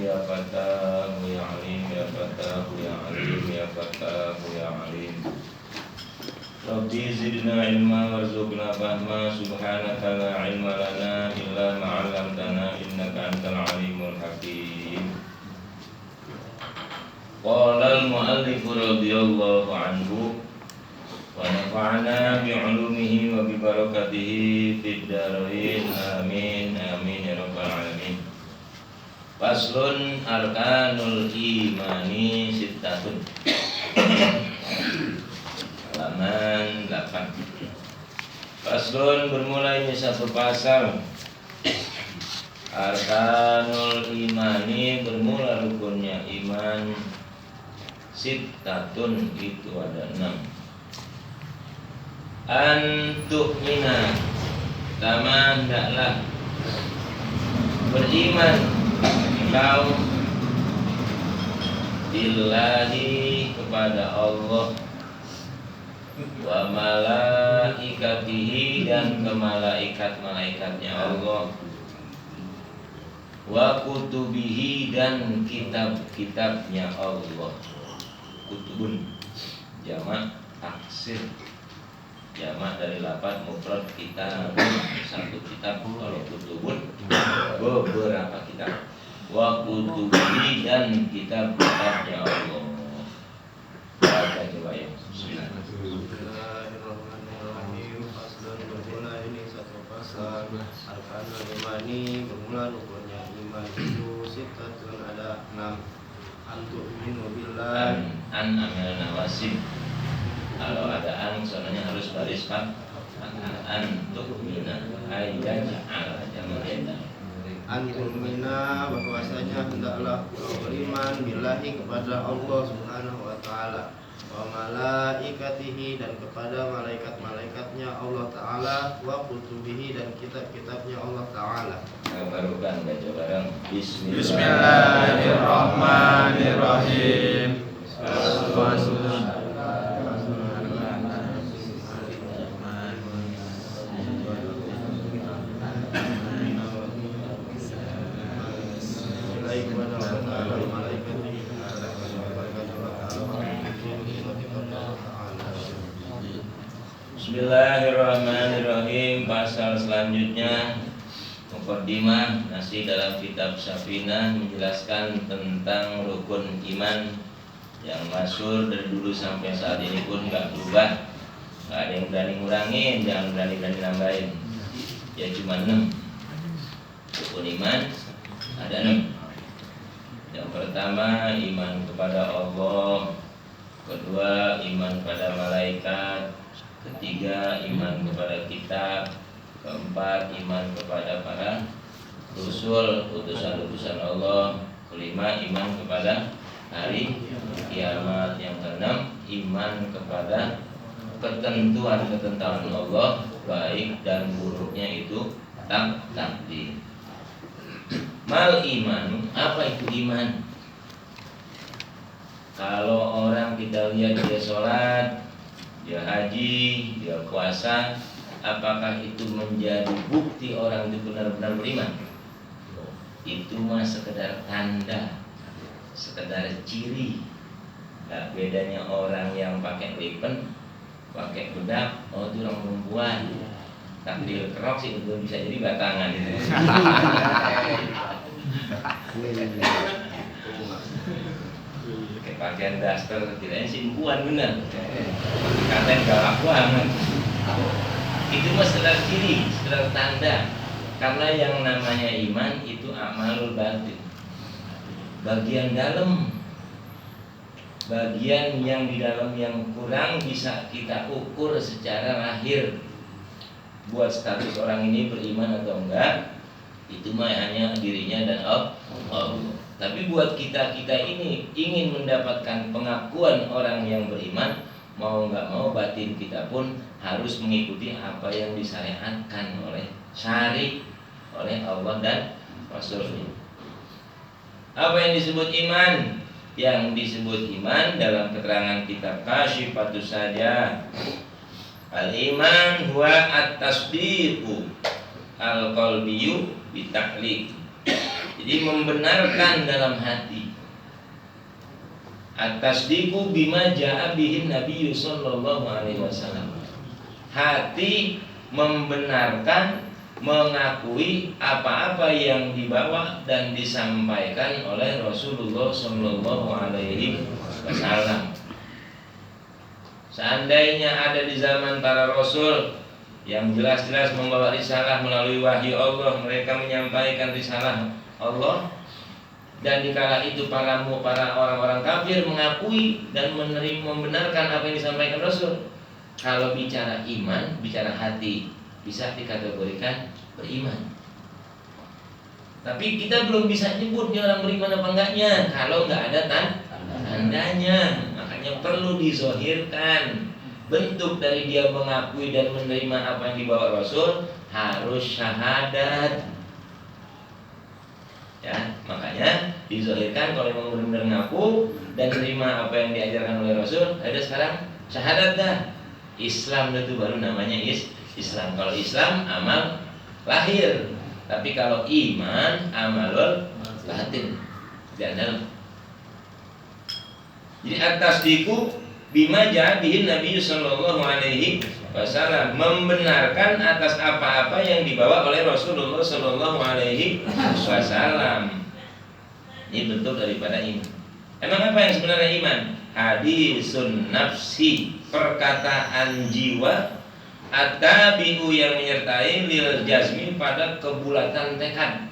ya Fattahu ya Alim ya Fattahu ya Alim ya Fattahu ya Alim. Rabbi zidna ilma warzuqna fahma subhanaka la ilma lana illa ma 'allamtana innaka antal alimul hakim. Qala al-mu'allif radhiyallahu anhu wa nafa'ana bi 'ulumihi wa bi barakatihi fid dharain amin amin ya rabbal alamin. Faslun arkanul imani sittatun. Halaman 8. Faslun bermulainya satu pasal. Arkanul imani bermula rukunnya iman. Sittatun itu ada 6. Antu'mina pertama hendaklah beriman engkau billahi kepada Allah wa malaikatihi dan ke malaikat-malaikatnya Allah wa kutubihi dan kitab-kitabnya Allah. Kutubun jamak taksir, jamak dari lafaz mufrad kitab, satu kitab. Kalau kutubun beberapa kitab. Wa kutubihi dan kitab-kitabnya Allah. Baca coba ya. Bismillahirrahmanirrahim. Faslun bermula ini satu pasal. Arkanul imani bermula rukunnya iman itu sittatun ada 6. Antu'minu billahi An amil nawasib. Kalau ada an soalnya harus baris pak. An tu'mina ayyaj'al jamak. Antu'mina bahwasanya hendaklah kau beriman billahi kepada Allah Subhanahu wa taala wa malaikatihi dan kepada malaikat-malaikatnya Allah taala wa kutubihi dan kitab-kitabnya Allah taala. Barukan baca bareng. Bismillahirrahmanirrahim. Bismillahirrahmanirrahim. Pasal selanjutnya Muqaddimah nasi dalam kitab Safinah menjelaskan tentang rukun iman yang masyhur dari dulu sampai saat ini pun nggak berubah. Nggak ada yang berani ngurangin, jangan berani nambahin. Ya cuma 6. Rukun iman ada 6. Yang pertama iman kepada Allah, kedua iman pada malaikat, ketiga iman kepada kitab, keempat iman kepada para rasul utusan-utusan Allah, kelima iman kepada hari kiamat, yang keenam iman kepada ketentuan Allah baik dan buruknya itu takdir. Mal iman, apa itu iman? Kalau orang kita lihat dia sholat, dia haji, dia puasa, apakah itu menjadi bukti orang itu benar-benar beriman? Itu mah sekedar tanda, sekedar ciri. Nah, bedanya orang yang pakai ribbon, pakai bedak, oh itu orang perempuan. Takdir kerok sih itu bisa jadi batangan gitu. Kayak pakaian daster kiranya simpuan bener. Katain galak banget. Itu mah sekedar ciri, sekedar tanda. Karena yang namanya iman itu amalul batin, bagian dalam, bagian yang di dalam yang kurang bisa kita ukur secara lahir. Buat status orang ini beriman atau enggak, itu mah hanya dirinya dan Allah. Tapi buat kita ini ingin mendapatkan pengakuan orang yang beriman, mau nggak mau batin kita pun harus mengikuti apa yang disyariatkan oleh syari, oleh Allah dan Rasulnya. Apa yang disebut iman? Yang disebut iman dalam keterangan kitab Kasyifatus Saja, al-iman huwa at-tasdiqu al-qalbiyyu bita'liq. Jadi membenarkan dalam hati. At-tasdiqu bima ja'a bihin Nabi sallallahu alaihi wasallam. Hati membenarkan, mengakui apa-apa yang dibawa dan disampaikan oleh Rasulullah sallallahu alaihi wasallam. Seandainya ada di zaman para rasul yang jelas-jelas membawa risalah melalui wahyu Allah, mereka menyampaikan risalah Allah, dan dikala itu para orang-orang kafir mengakui dan membenarkan apa yang disampaikan Rasul. Kalau bicara iman, bicara hati, bisa dikategorikan beriman. Tapi kita belum bisa nyebut dia orang beriman apa enggaknya kalau nggak ada tandanya. Makanya perlu dizohirkan. Bentuk dari dia mengakui dan menerima apa yang dibawa Rasul harus syahadat. Ya, makanya dizohirkan kalau memang benar-benar ngaku dan terima apa yang diajarkan oleh Rasul. Ada sekarang syahadat dah. Islam itu baru namanya Islam. Kalau Islam amal lahir, tapi kalau iman amalul batin tidak dalam. Jadi at-tasdiqu bima ja'a bihi Nabi sallallahu alaihi wasallam, membenarkan atas apa-apa yang dibawa oleh Rasulullah sallallahu alaihi wasallam. Ini bentuk daripada iman. Emang apa yang sebenarnya iman? Hadisun nafsi, perkataan jiwa, at-tabi'u yang menyertai lil jazmi, pada kebulatan tekad.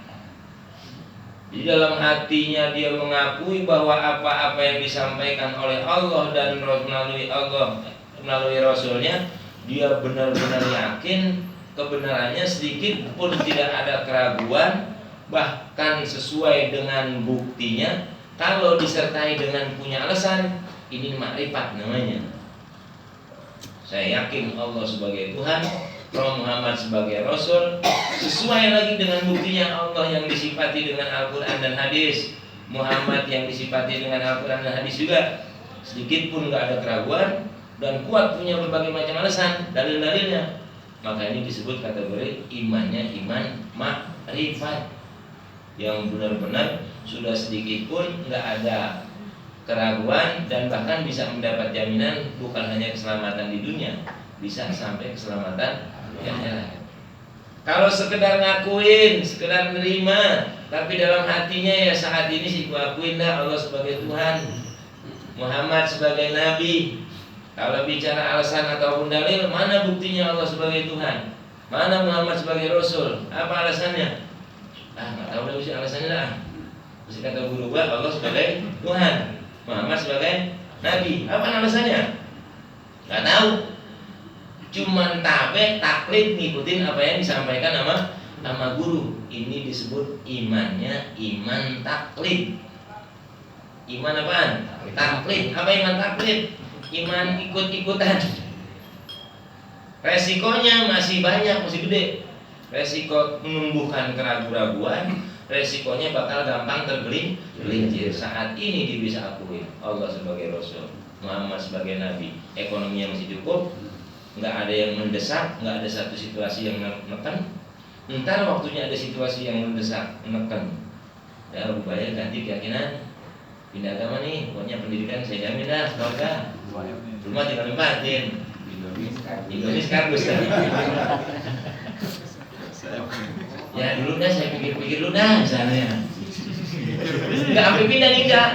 Di dalam hatinya dia mengakui bahwa apa-apa yang disampaikan oleh Allah dan melalui Rasulnya, dia benar-benar yakin kebenarannya, sedikit pun tidak ada keraguan, bahkan sesuai dengan buktinya. Kalau disertai dengan punya alasan, ini makrifat namanya. Saya yakin Allah sebagai Tuhan, Muhammad sebagai Rasul, sesuai lagi dengan buktinya Allah yang disifati dengan Al-Quran dan hadis, Muhammad yang disifati dengan Al-Quran dan hadis juga. Sedikit pun gak ada keraguan dan kuat punya berbagai macam alasan, dalil-dalilnya. Maka ini disebut kategori imannya iman makrifat, yang benar-benar sudah sedikit pun gak ada keraguan, dan bahkan bisa mendapat jaminan bukan hanya keselamatan di dunia, bisa sampai keselamatan di akhirat. Kalau sekedar ngakuin, sekedar nerima, tapi dalam hatinya ya saat ini sih gua akuin dah Allah sebagai Tuhan, Muhammad sebagai Nabi. Kalau bicara alasan ataupun dalil, mana buktinya Allah sebagai Tuhan, mana Muhammad sebagai Rasul, apa alasannya? Nggak tahu dah mesti alasannya dah. Mesti kata guru gua Allah sebagai Tuhan, Muhammad sebagai Nabi. Apa alasannya? Nggak tahu. Cuman taklid ngikutin apa yang disampaikan sama guru. Ini disebut imannya iman taklid. Iman apaan? Taklid. Apa iman taklid? Iman ikut-ikutan. Resikonya masih banyak, masih gede. Resiko menumbuhkan keraguan-raguan, resikonya bakal gampang tergelincir. Saat ini dia bisa akui Allah sebagai Rasul, Muhammad sebagai Nabi, ekonominya masih cukup, nggak ada yang mendesak, nggak ada satu situasi yang menekan. Ntar waktunya ada situasi yang mendesak, menekan, ya upaya ganti keyakinan, pindah agama nih, pokoknya pendidikan saya jamin dah, keluarga, rumah tinggal nempatin, Indonesia kardus kan. Ya dulu dah saya pikir-pikir dulu dah misalnya. Nggak sampai pindah nih enggak,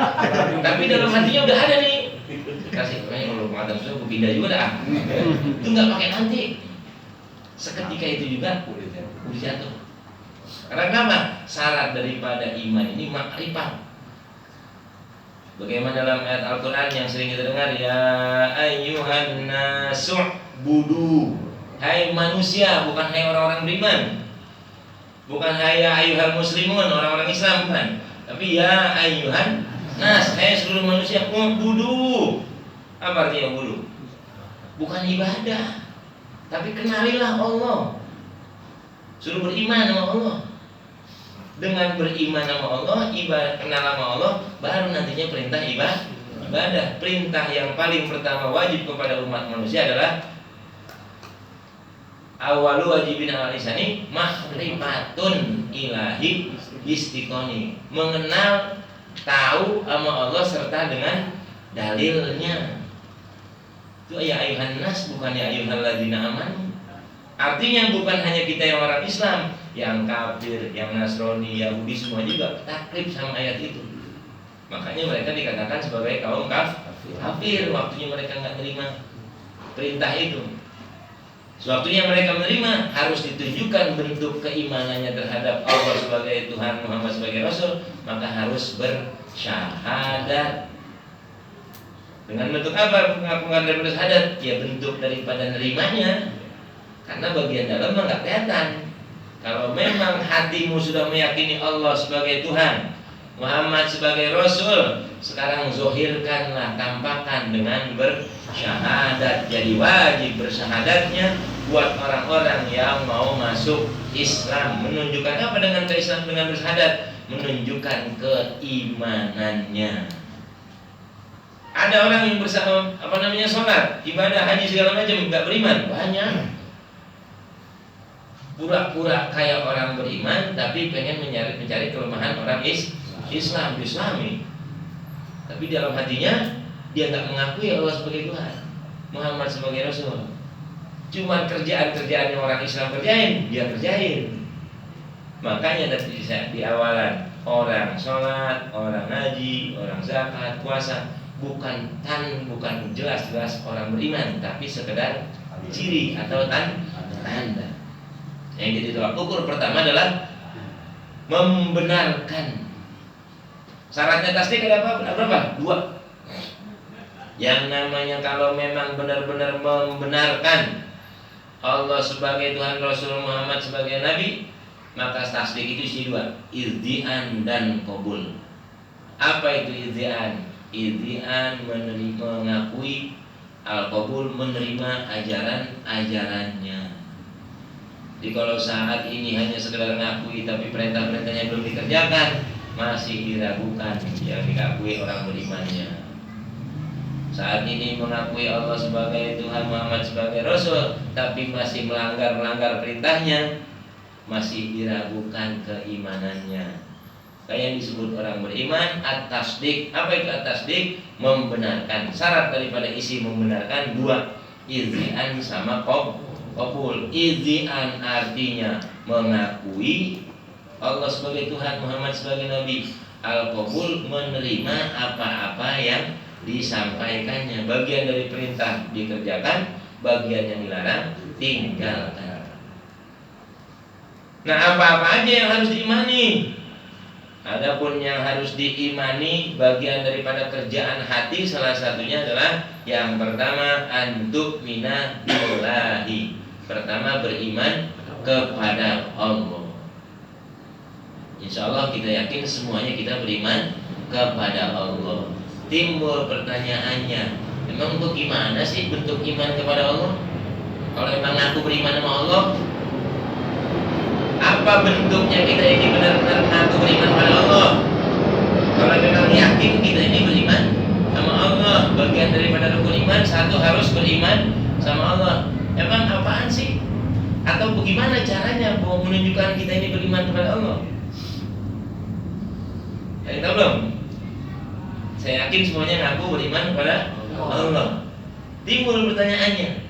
tapi dalam hatinya udah ada nih. Kasih pokoknya kalau pengadam saya aku pindah juga dah. Itu nggak pakai nanti. Seketika itu juga udah jatuh. Karena kenapa? Syarat daripada iman ini makrifat. Bagaimana dalam ayat Al-Quran yang sering kita dengar, ya ayyuhan nasu budu, hai manusia, bukan hai orang-orang beriman, bukan hai ayyuhal muslimun, orang-orang Islam, bukan, tapi ya ayyuhan nas, hai seluruh manusia, budu. Apa artinya budu? Bukan ibadah, tapi kenalilah Allah, suruh beriman sama Allah. Dengan beriman sama Allah, ibadah, kenal sama Allah, baru nantinya perintah ibadah. Perintah yang paling pertama wajib kepada umat manusia adalah awalu wajibin al-lisani mahrifatun ilahi istiqoni, mengenal, tahu sama Allah serta dengan dalilnya. Itu ya ayuhan nas, bukan ya ayuhan ladina aman. Artinya bukan hanya kita yang orang Islam, yang kafir, yang Nasrani, Yahudi semua juga taklif sama ayat itu. Makanya mereka dikatakan sebagai kaum kafir. Waktunya mereka nggak terima perintah itu. Sewaktunya mereka menerima, harus ditunjukkan bentuk keimanannya terhadap Allah sebagai Tuhan, Muhammad sebagai Rasul, maka harus bersyahadat. Dengan bentuk apa pengakuan daripada syahadat? Ya bentuk daripada nerimanya. Karena bagian dalam mah nggak kelihatan. Kalau memang hatimu sudah meyakini Allah sebagai Tuhan, Muhammad sebagai Rasul, sekarang zohirkanlah, tampakkan dengan bersyahadat. Jadi wajib bersyahadatnya buat orang-orang yang mau masuk Islam. Menunjukkan apa dengan keislaman dengan bersyahadat? Menunjukkan keimanannya. Ada orang yang bersama sholat, ibadah, haji segala macam nggak beriman, banyak. Pura-pura kayak orang beriman, tapi pengen mencari kelemahan orang Islami. Tapi dalam hatinya dia nggak mengakui Allah sebagai Tuhan, Muhammad sebagai Rasul. Cuma kerjaan-kerjaan yang orang Islam kerjain, dia kerjain. Makanya tadi di awalan, orang sholat, orang haji, orang zakat, puasa, bukan jelas-jelas orang beriman, tapi sekedar ciri atau tanda. Yang jadi tolak ukur pertama adalah membenarkan. Syaratnya tasdik ada berapa? 2. Yang namanya kalau memang benar-benar membenarkan Allah sebagai Tuhan, Rasul, Muhammad sebagai Nabi, maka tasdik itu isi 2, irdi'an dan qabul. Apa itu irdi'an? Irdi'an mengakui, al-qabul menerima ajaran-ajarannya. Jadi kalau saat ini hanya sekedar mengakui tapi perintah-perintahnya belum dikerjakan, masih diragukan yang dikakui orang berimannya. Saat ini mengakui Allah sebagai Tuhan, Muhammad sebagai Rasul, tapi masih melanggar perintahnya, masih diragukan keimanannya. Kayak yang disebut orang beriman, at-tasdik. Apa itu at-tasdik? Membenarkan. Syarat daripada isi membenarkan 2, izdi'an sama qabul. Izdi'an artinya mengakui Allah sebagai Tuhan, Muhammad sebagai Nabi. Al-qabul menerima apa-apa yang disampaikannya. Bagian dari perintah dikerjakan, bagian yang dilarang tinggalkan. Nah, apa-apa aja yang harus diimani. Adapun yang harus diimani bagian daripada kerjaan hati, salah satunya adalah yang pertama antuk mina billahi. Pertama beriman kepada Allah. Insya Allah kita yakin semuanya kita beriman kepada Allah. Timbul pertanyaannya, emang untuk gimana sih bentuk iman kepada Allah? Kalau emang aku beriman sama Allah, apa bentuknya kita ini benar-benar ngaku beriman pada Allah? Kalau memang yakin kita ini beriman sama Allah, bagian daripada rukun iman, satu harus beriman sama Allah. Emang apaan sih? Atau bagaimana caranya mau menunjukkan kita ini beriman kepada Allah? Yang tahu belum? Saya yakin semuanya ngaku beriman kepada Allah. Timbul pertanyaannya,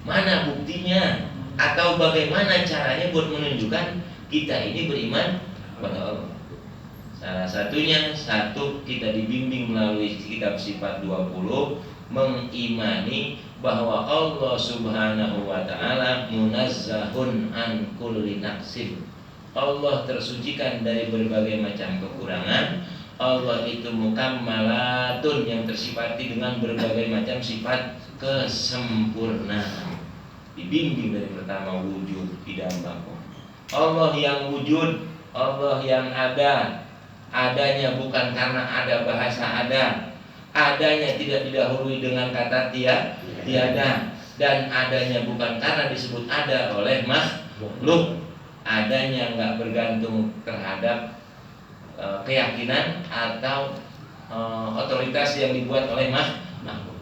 mana buktinya? Atau bagaimana caranya buat menunjukkan kita ini beriman kepada Allah? Salah satunya, kita dibimbing melalui kitab Sifat 20, mengimani bahwa Allah Subhanahu wa ta'ala munazzahun an kulli naqsin. Allah tersucikan dari berbagai macam kekurangan. Allah itu mukammalatun, yang tersifati dengan berbagai macam sifat kesempurnaan. Dibimbing dari pertama wujud idambakum. Allah yang wujud, Allah yang ada. Adanya bukan karena ada bahasa ada. Adanya tidak didahului dengan kata tiada. Dan adanya bukan karena disebut ada oleh makhluk. Adanya nggak bergantung terhadap keyakinan atau otoritas yang dibuat oleh makhluk.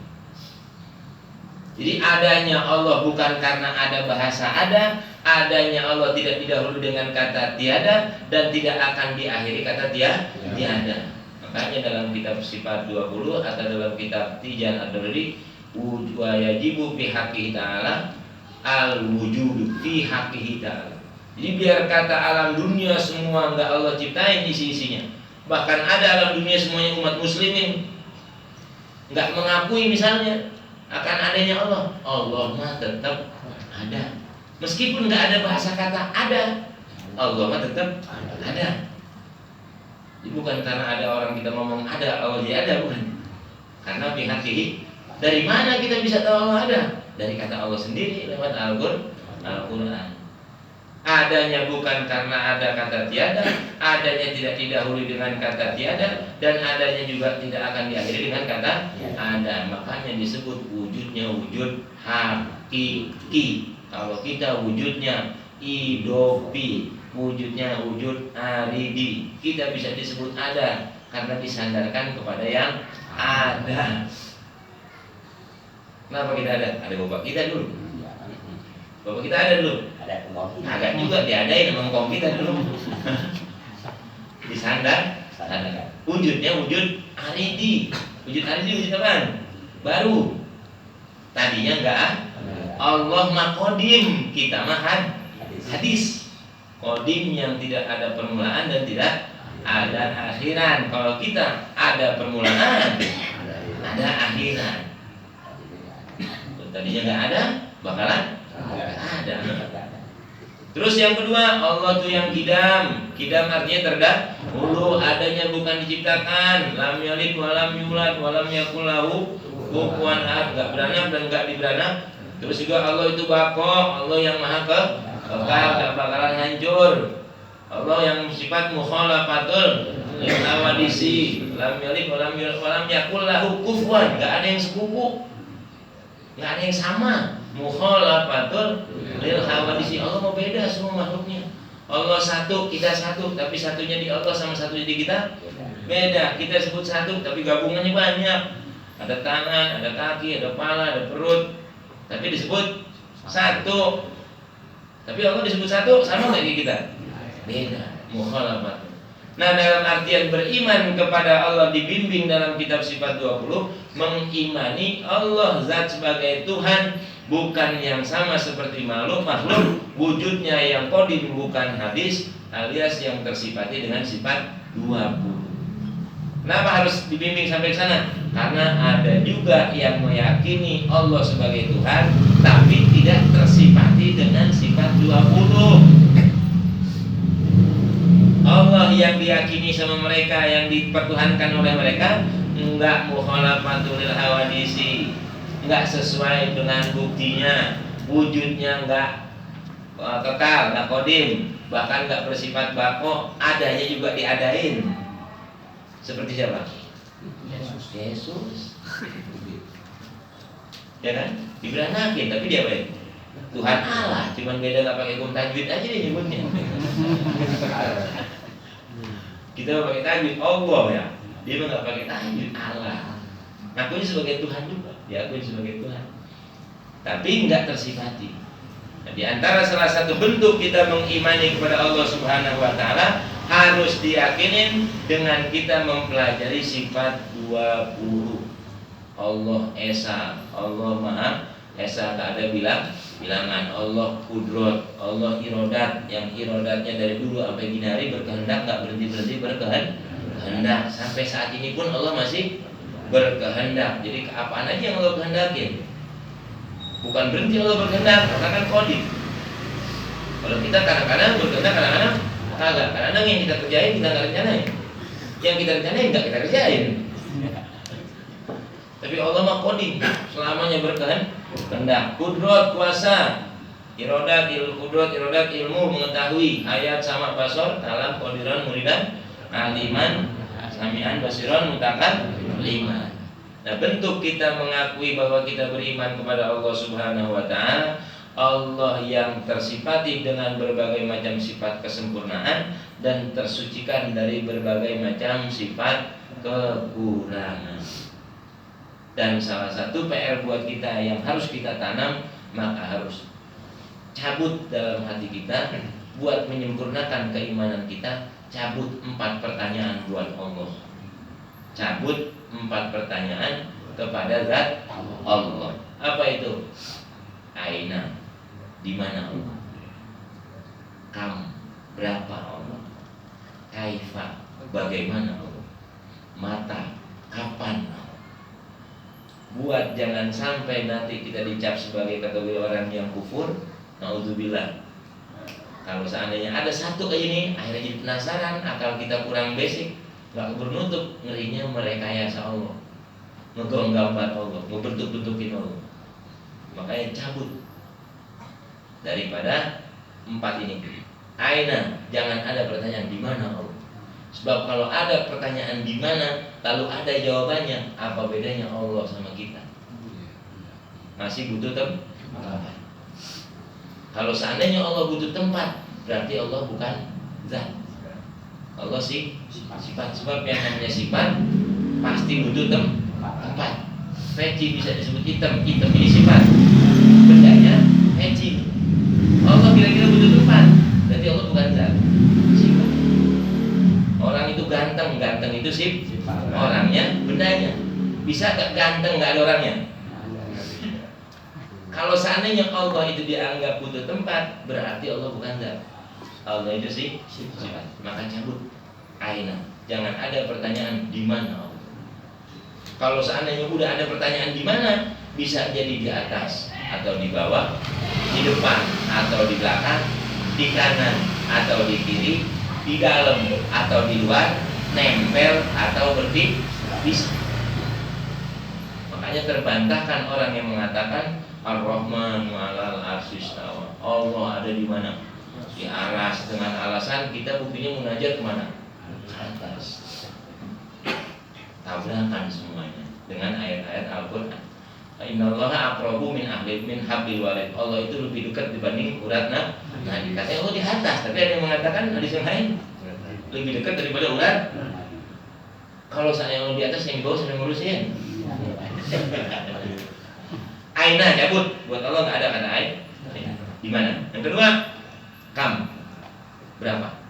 Jadi adanya Allah bukan karena ada bahasa ada, Adanya Allah tidak didahului dengan kata tiada dan tidak akan diakhiri kata tiada. Makanya dalam kitab Sifat 20 atau dalam kitab Tijan Ad-Darri, wa yajibu fi haqqihi ta'ala al-wujudu fi haqqihi ta'ala. Jadi biar kata alam dunia semua enggak Allah ciptain isi-isinya. Bahkan ada alam dunia semuanya umat muslimin enggak mengakui misalnya akan adanya Allah. Allah mah tetap ada. Meskipun nggak ada bahasa kata ada, Allah mah tetap ada. Jadi bukan karena ada orang kita ngomong ada, Allah jadi ada, bukan. Karena bihaqqihi, dari mana kita bisa tahu Allah ada? Dari kata Allah sendiri lewat Al-Quran. Adanya bukan karena ada kata tiada, adanya tidak didahului dengan kata tiada, dan adanya juga tidak akan diakhiri dengan kata ada. Makanya disebut wujudnya wujud hakiki. Kalau kita wujudnya idopi, wujudnya wujud aridi, kita bisa disebut ada karena disandarkan kepada yang ada. Kenapa kita ada? Ada bapak kita dulu. Bapak kita ada dulu. Agak juga diadain sama ngkong kita dulu. Disandar, ada. Wujudnya wujud aridi. Wujud aridi wujud apaan? Baru. Tadinya enggak. Allah mah qadim, kita mah hadis. Qadim yang tidak ada permulaan dan tidak ada akhiran. Kalau kita ada permulaan, ada akhiran. Tadinya nggak ada, bakalan ada. Terus yang kedua, Allah tuh yang kidam. Kidam artinya terdahulu, adanya bukan diciptakan. Lam yalid walam yulad walam yakul lahu kufuwan ahad, enggak beranak dan enggak diberanak. Terus juga Allah itu bako, Allah yang maha kekal, enggak bakalan hancur. Allah yang sifat mukhalafatul lil awadisi, lam yalid walam yulad walam yakul lahu kufuwan, enggak ada yang sepupu. Enggak ada yang sama. Mukhalafatul lil hawadisi, Allah mau beda semua makhluknya. Allah satu, kita satu, tapi satunya di Allah sama satunya di kita beda. Kita sebut satu, tapi gabungannya banyak. Ada tangan, ada kaki, ada kepala, ada perut, tapi disebut satu. Tapi Allah disebut satu, sama nggak kita? Beda. Mukhalafat. Nah, dalam artian beriman kepada Allah dibimbing dalam kitab Sifat 20, mengimani Allah zat sebagai Tuhan, bukan yang sama seperti makhluk, wujudnya yang qadim bukan hadis, alias yang tersifati dengan sifat 20. Kenapa harus dibimbing sampai ke sana? Karena ada juga yang meyakini Allah sebagai Tuhan, tapi tidak tersifati dengan sifat 20. Allah yang diyakini sama mereka, yang dipertuhankan oleh mereka, enggak mukhalafatul lil hawadisi, enggak sesuai dengan buktinya, wujudnya enggak kekal, enggak qadim, bahkan enggak bersifat bako, adanya juga diadain. Seperti siapa? Yesus. Ya kan? Diberanakin, tapi dia baik. Tuhan Allah, cuman beda enggak pakai hukum tajwid aja dia nyebutnya. Kita pakai tajwid Allah ya, dia mah nggak pakai tajwid Allah. Ngakuin sebagai Tuhan juga, dia akui sebagai Tuhan, tapi nggak tersifati. Nah, di antara salah satu bentuk kita mengimani kepada Allah Subhanahu Wa Taala harus diyakinin dengan kita mempelajari sifat 20. Allah Esa, Allah Maha Esa, nggak ada bilangan. Allah kudrot, Allah irodat, yang irodatnya dari dulu sampai gini hari berkehendak, nggak berhenti berkehendak. Sampai saat ini pun Allah masih berkehendak. Jadi apaan aja yang Allah kehendakin, bukan berhenti Allah berkehendak, karena kan qadim. Kalau kita kadang-kadang berkehendak, kadang-kadang kagak. Kadang-kadang yang kita kerjain kita nggak rencanain, yang kita rencanain nggak kita kerjain. Tapi Allah mah qadim, selamanya berkehendak. Kudrot, kuasa, irodat, ilmu, mengetahui, ayat sama basor, kalam, qadiran, muridan, aliman, samian, basiron, mutakan, liman. Nah, bentuk kita mengakui bahwa kita beriman kepada Allah Subhanahu Wa Taala, Allah yang tersifati dengan berbagai macam sifat kesempurnaan dan tersucikan dari berbagai macam sifat kekurangan. Dan salah satu PR buat kita yang harus kita tanam, maka harus cabut dalam hati kita, buat menyempurnakan keimanan kita, cabut 4 pertanyaan buat Allah. Cabut 4 pertanyaan kepada zat Allah. Apa itu? Aina, di mana Allah? Kam, berapa Allah? Kaifa, bagaimana Allah? Mata, kapan Allah? Buat jangan sampai nanti kita dicap sebagai kategori orang yang kufur. Naudzubillah. Kalau seandainya ada satu kayak ini, akhirnya jadi penasaran, akal kita kurang basic, nggak bernutup, ngerinya merekayasa Allah, ngegambar Allah, ngebentuk-bentukin Allah. Makanya cabut daripada 4 ini. Aina, jangan ada pertanyaan di mana Allah. Sebab kalau ada pertanyaan di mana, lalu ada jawabannya, apa bedanya Allah sama kita? Masih butuh tempat. Kalau seandainya Allah butuh tempat, berarti Allah bukan zat. Allah sih sifat. Sebab yang namanya sifat pasti butuh tempat. Peci bisa disebut hitam ini sifat. Bendanya peci. Allah kira-kira butuh tempat, berarti Allah bukan zat. Sifat. Orang itu ganteng itu sifat. Orangnya, bendanya. Bisa gak ganteng gak ada orangnya? Kalau seandainya Allah itu dianggap butuh tempat, berarti Allah bukan zat. Allah itu sifat. Maka cabut aina. Jangan ada pertanyaan di mana Allah. Kalau seandainya udah ada pertanyaan di mana, bisa jadi di atas atau di bawah, di depan atau di belakang, di kanan atau di kiri, di dalam atau di luar, nempel atau berpisah. Makanya terbantahkan orang yang mengatakan Ar-Rahman 'alal 'arsy istawa. Allah ada di mana? Di aras, dengan alasan kita buktinya munajat kemana? Ke atas. Tabrakan semuanya dengan ayat-ayat Al-Quran. Innallaha aqrabu min hablil warid. Allah itu lebih dekat dibanding urat nadi. Katanya Allah di atas, tapi ada yang mengatakan hadis yang lain lebih dekat daripada urat. Kalau saya Allah di atas, yang bawah sedang ngurusin. Aina cabut, buat Allah nggak ada kata ain. Di mana? Yang kedua, kam, berapa?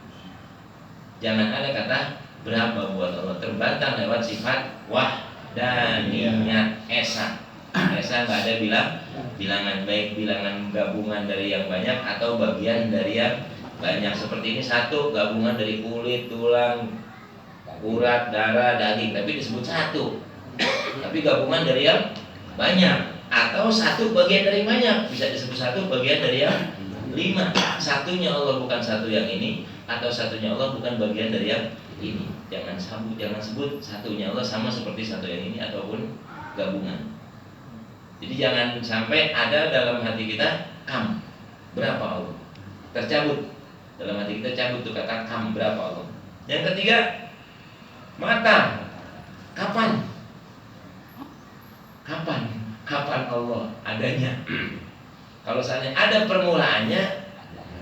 Jangan ada kata berapa buat Allah. Terbantah lewat sifat wahdaniyat esa. Esa nggak ada bilangan, baik bilangan gabungan dari yang banyak atau bagian dari yang banyak. Seperti ini satu gabungan dari kulit, tulang, urat, darah, daging, tapi disebut satu. Tapi gabungan dari yang banyak. Atau satu bagian dari banyak, bisa disebut satu bagian dari yang 5. Satunya Allah bukan satu yang ini, atau satunya Allah bukan bagian dari yang ini. Jangan sebut satunya Allah sama seperti satu yang ini ataupun gabungan. Jadi jangan sampai ada dalam hati kita kam, berapa Allah. Tercabut dalam hati kita, cabut tuh kata kam, berapa Allah. Yang ketiga, mata, kapan? Kapan Allah adanya? Kalau seandainya ada permulaannya,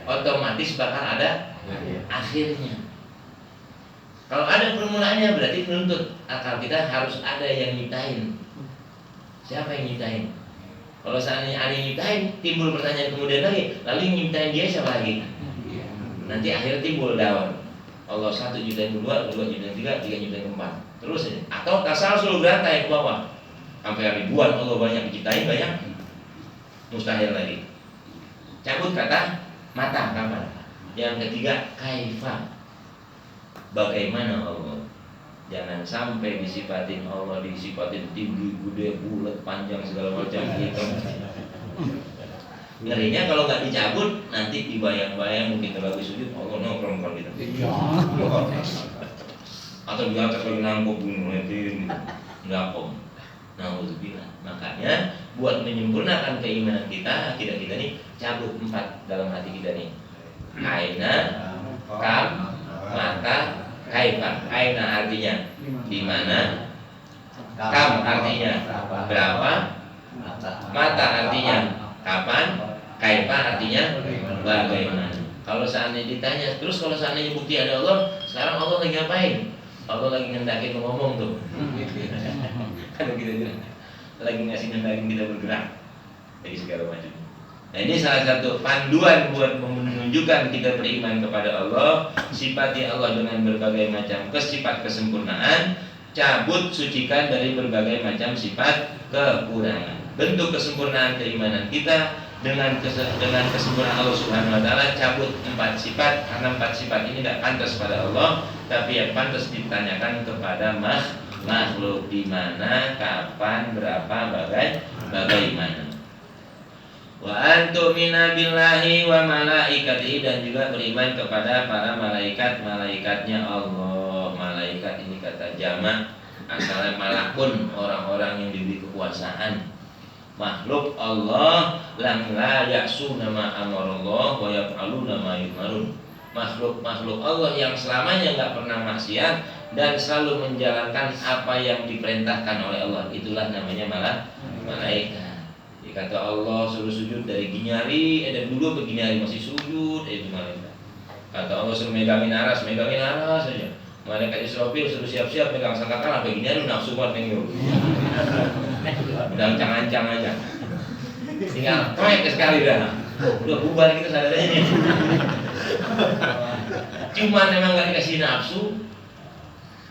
otomatis bakal ada akhirnya. Kalau ada permulaannya, berarti menuntut akal kita harus ada yang nyiptain. Siapa yang nyiptain? Kalau seandainya ada yang nyiptain, timbul pertanyaan kemudian lagi, lalu yang nyiptain dia siapa lagi? Nanti akhirnya timbul dawan. Allah 1 nyiptain 2, 2 nyiptain 3, 3 nyiptain 4. Terus aja. Atau tasalsul berantai ke bawah. Sampai ribuan Allah banyak diciptain, banyak mustahil lagi. Cabut kata mata, kapan? Yang ketiga, kaifa, bagaimana Allah. Jangan sampai disifatin Allah, disifatin tinggi, gede, bulat, panjang, segala macam gitu. Ngerinya kalau nggak dicabut, nanti dibayang-bayang mungkin terlalu sujud, Allah nongkrong gitu. Atau di atas lagi nangkep ngeliatin, nggak kom. Nauzubillah. Makanya buat menyempurnakan keimanan kita, akidah kita nih, cabut 4 dalam hati kita nih. Aina, kam, mata, kaifa. Aina artinya di mana, kam artinya berapa, mata artinya kapan, kaifa artinya bagaimana. Kalau seandainya ditanya, terus kalau seandainya bukti ada Allah, sekarang Allah lagi ngapain? Allah lagi ngendakin ngomong tuh. Kalau kita bilang lagi ngasih ngendakin kita bergerak dari segala macam. Nah, ini salah satu panduan buat menunjukkan kita beriman kepada Allah, sifati Allah dengan berbagai macam sifat kesempurnaan, cabut sucikan dari berbagai macam sifat kekurangan. Bentuk kesempurnaan keimanan kita dengan kesempurnaan Allah Subhanahu wa taala, cabut 4 sifat, karena 4 sifat ini tidak pantas pada Allah, tapi yang pantas ditanyakan kepada makhluk, di mana, kapan, berapa, bagaimana. Wa antumina billahi wa malaikatihi, dan juga beriman kepada para malaikatnya Allah. Malaikat ini kata jamak, asalnya malakun, orang-orang yang diberi kekuasaan. Makhluk Allah lam la ya'suna ma amarallah wa yaf'aluna ma yu'marun. Makhluk Allah yang selamanya enggak pernah maksiat dan selalu menjalankan apa yang diperintahkan oleh Allah. Itulah namanya malaikat. Kata Allah suruh sujud dari gini hari, dari dulu begini hari masih sujud, itu malaikat. Kata Allah suruh megangin aras saja. Malaikat Israfil suruh siap-siap megang sangkakala, begini hari nafsu banget menghirup. Udah ancang-ancang aja. Tinggal proyek sekali dah. Udah bubar kita sadarnya. Cuma memang gak dikasih nafsu.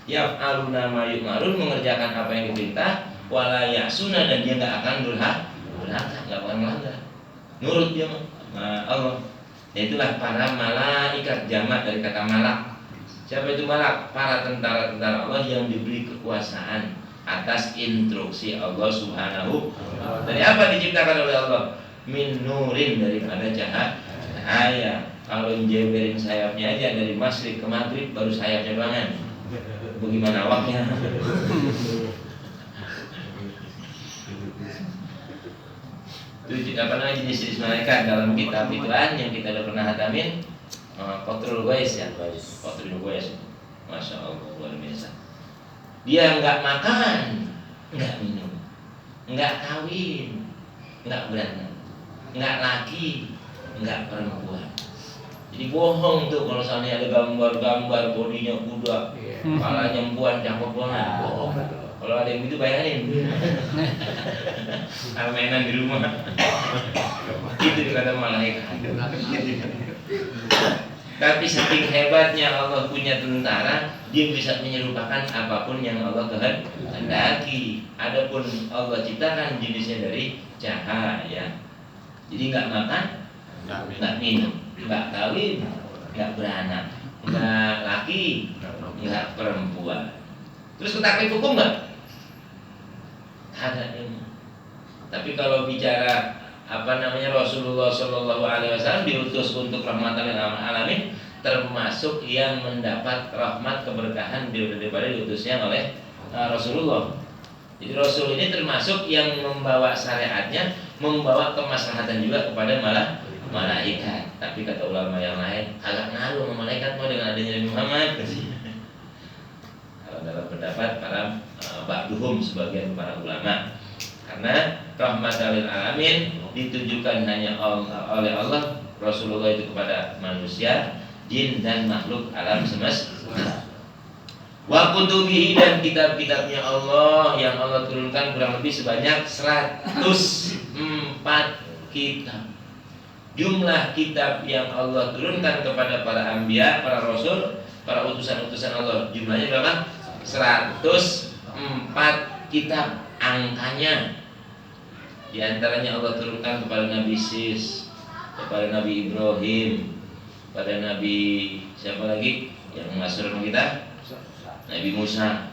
Ya aluna mayuk marun, mengerjakan apa yang diperintah, wala yasuna, dan dia gak akan durhaka, nggak akan melanggar, nurut dia Allah. Itulah para malaikat, jamak dari kata malak. Siapa itu malak? Para tentara-tentara Allah yang diberi kekuasaan atas instruksi Allah Subhanahu. Dari apa diciptakan oleh Allah? Min nurin, daripada cahaya. Kalau jeberin sayapnya aja dari masyrik ke maghrib baru sayapnya banget. Bagaimana awaknya? Itu apa namanya jenis-jenis malaikat dalam kitab Al-Quran yang kita udah pernah hatamin, Qatrul Qais ya, Qatrul Qais, masya Allah luar biasa. Dia nggak makan, nggak minum, nggak kawin, nggak beranak, nggak laki, nggak perempuan. Jadi bohong tuh kalau misalnya ada gambar-gambar bodinya kuda, kepalanya empuan, cakep banget, bohong. Kalau ada yang gitu bayangin, mainan di rumah. Itu kata malaikat. Tapi saking hebatnya Allah punya tentara, dia bisa menyerupakan apapun yang Allah kehendaki. Adapun Allah ciptakan jenisnya dari cahaya. Jadi nggak makan, nggak minum, nggak kawin, nggak beranak, nggak laki, nggak perempuan. Terus ketakwin hukum nggak? Ada ilmu. Tapi kalau bicara Rasulullah Shallallahu Alaihi Wasallam diutus untuk rahmatan lil alamin, termasuk yang mendapat rahmat keberkahan daripada diutusnya oleh Rasulullah. Jadi Rasul ini termasuk yang membawa syariatnya, membawa kemaslahatan juga kepada malaikat. Tapi kata ulama yang lain, agak ngaruh sama malaikat mau dengan adanya Nabi Muhammad. Kalau dalam pendapat para ba'duhum, sebagian para ulama, karena rahmatan lil alamin ditujukan hanya oleh Allah, Rasulullah itu kepada manusia, jin dan makhluk alam semesta. Wa kutubihi, dan kitab-kitabnya Allah yang Allah turunkan kurang lebih sebanyak 104 kitab. Jumlah kitab yang Allah turunkan kepada para anbiya, para rasul, para utusan-utusan Allah, jumlahnya berapa? 104 kitab angkanya. Di antaranya Allah turunkan kepada Nabi Sis, kepada Nabi Ibrahim, kepada Nabi siapa lagi yang masyhur sama kita? Nabi Musa.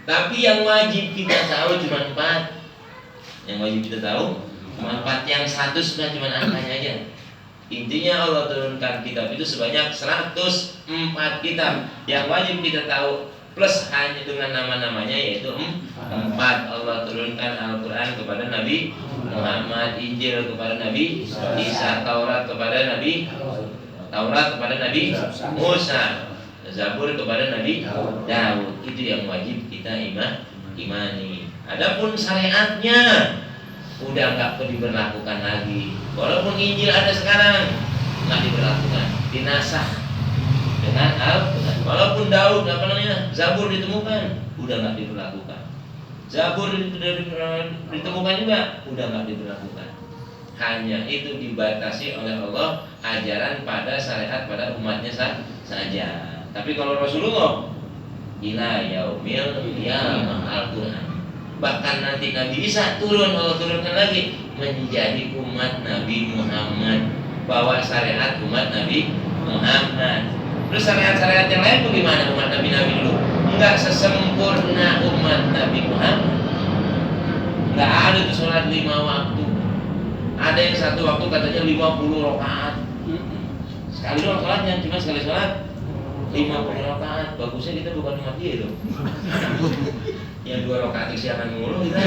Tapi yang wajib kita tahu cuma 4. Yang wajib kita tahu cuma 4. Yang 100 sudah cuma angkanya aja. Intinya Allah turunkan kitab itu sebanyak 104 kitab. Yang wajib kita tahu plus hanya dengan nama-namanya, yaitu 4. Allah turunkan Al-Quran kepada Nabi Muhammad, Injil kepada Nabi Isa, Taurat kepada Nabi Musa, Zabur kepada Nabi Daud. Itu yang wajib kita imani. Adapun syariatnya udah nggak diberlakukan lagi. Walaupun Injil ada sekarang, nggak diberlakukan, dinasah dengan Al-Quran. Walaupun Daud Zabur ditemukan, udah nggak diberlakukan. Zabur ditemukan juga, udah nggak diberlakukan. hanya itu dibatasi oleh Allah ajaran pada syariat pada umatnya saja. Tapi kalau Rasulullah ila yaumil qiyamah Al-Quran, bahkan nanti Nabi Isa turun, Allah turunkan lagi menjadi umat Nabi Muhammad, bawa syariat umat Nabi Muhammad. Terus syariat-syariat yang lain bagaimana umat Nabi dulu? Enggak sesempurna umat Nabi Muhammad. Enggak ada tuh sholat 5 waktu. Ada yang satu waktu katanya 50 rakaat. Sekali doang sholatnya, cuma sekali sholat 50 rakaat. Bagusnya kita bukan umat dia dong. Yang 2 rakaat isiakan mulu kita.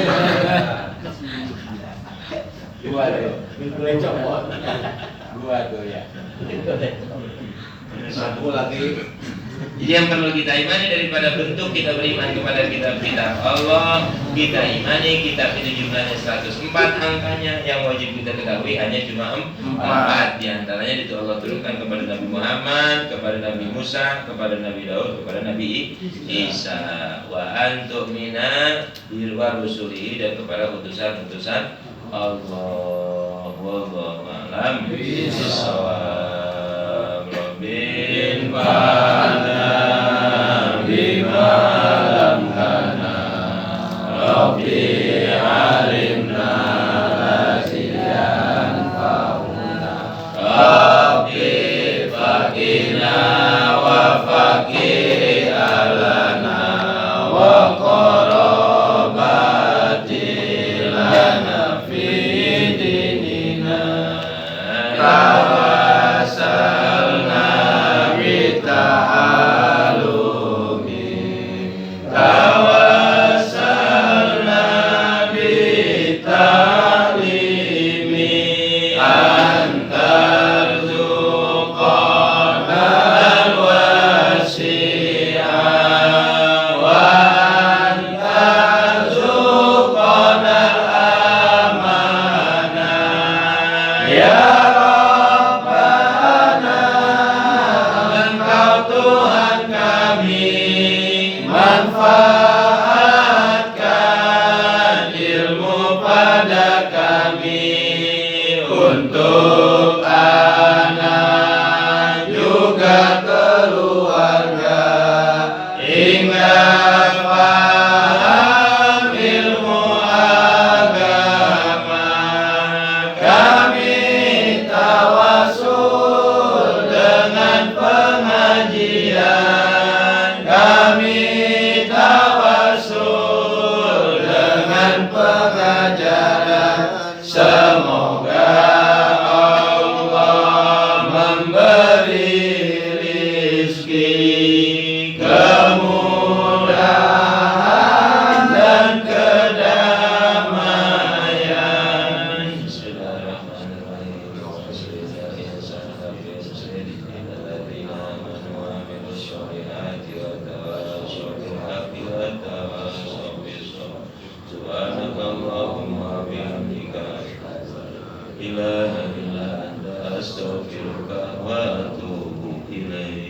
Gua tuh ya. Aku lagi. Jadi yang perlu kita imani daripada bentuk kita beriman kepada kitab-kitab Allah, kita imani kitab itu jumlahnya 104 angkanya, yang wajib kita ketahui hanya cuma 4. Di antaranya itu Allah turunkan kepada Nabi Muhammad, kepada Nabi Musa, kepada Nabi Daud, kepada Nabi Isa. Wa antum minal wa rusulihi, dan kepada utusan-utusan Allah. Wallahu a'lam bishawab. Rabbin bima lam kana Rabbi alimna lasiyan fauna Rabbi fakina wa fakir alana wa qarabati lana fi dinina tawassalna bita'alumi tawassalna bitalimi antarzuqana alwasi'a wa antarzuqana alamana ya Tuhan kami, manfaatkan ilmu pada kami untuk anak juga keluarga hingga paham ilmu agama. Kami tawasul dengan pengajian, kami tawasul dengan pengajaran. Semoga Allah memberi rizki, kemudahan dan kedamaian. Subhanakallahumma bihamdika ilaha illa anta astaghfiruka wa atubu ilaik.